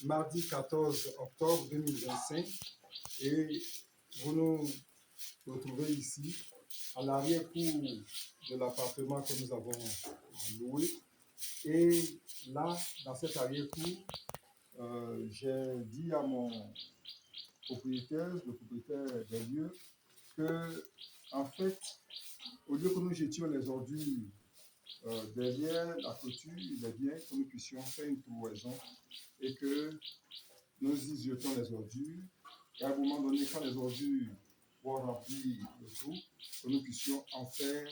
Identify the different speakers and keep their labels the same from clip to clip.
Speaker 1: Mardi 14 octobre 2025 et vous nous retrouvez ici à l'arrière-cour de l'appartement que nous avons loué. Et là, dans cet arrière-cour, j'ai dit à mon propriétaire, le propriétaire des lieux, que en fait, au lieu que nous jetions les ordures derrière la clôture, il est bien que nous puissions faire une trouaison et que nous y jetons les ordures. Et à un moment donné, quand les ordures vont remplir le trou, que nous puissions en faire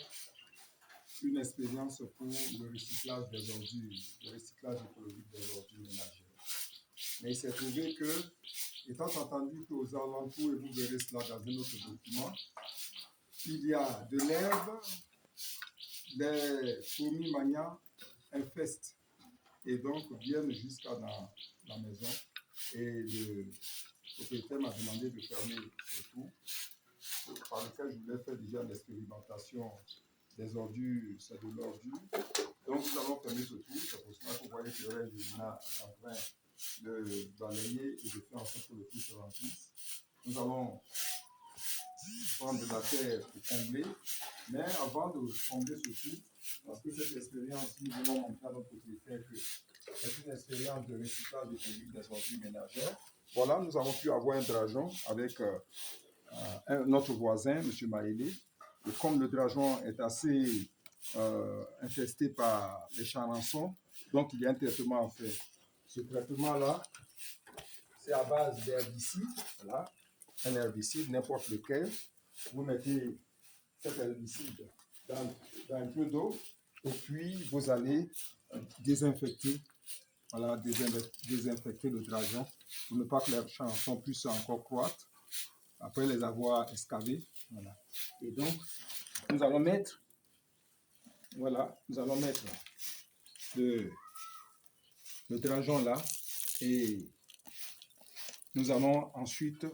Speaker 1: une expérience pour le recyclage des ordures, le recyclage écologique des ordures ménagères. Mais il s'est trouvé que, étant entendu qu'aux alentours, et vous verrez cela dans un autre document, il y a de l'herbe, les fourmis manias infestent et donc viennent jusqu'à la maison. Et le propriétaire m'a demandé de fermer le trou, par lequel je voulais faire déjà l'expérimentation des ordures, c'est de l'ordure. Donc nous allons fermer ce trou, c'est pour cela que vous voyez que Régina est en train de balayer et de faire en sorte que le trou se remplisse. Nous allons prendre de la terre pour combler, mais avant de combler ce trou, parce que cette expérience, nous voulons montrer à notre propriétaire que c'est une expérience de recyclage écologique des ordures ménagères. Voilà, nous avons pu avoir un drageon avec notre voisin, M. Maélé. Et comme le drageon est assez infesté par les charançons, donc il y a un traitement à faire. Ce traitement-là, c'est à base d'herbicide, voilà, un herbicide, n'importe lequel. Vous mettez cet herbicide dans un peu d'eau et puis vous allez désinfecter, voilà, désinfecter le drageon pour ne pas que les charançons puissent encore croître après les avoir excavés. Voilà. Et donc, nous allons mettre, voilà, nous allons mettre le drageon là et nous allons ensuite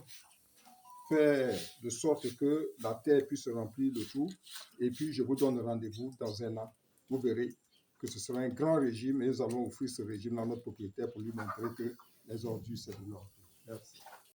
Speaker 1: faire de sorte que la terre puisse remplir le tout. Et puis, je vous donne rendez-vous dans un an. Vous verrez que ce sera un grand régime et nous allons offrir ce régime à notre propriétaire pour lui montrer que les ordures, c'est de l'ordure. Merci.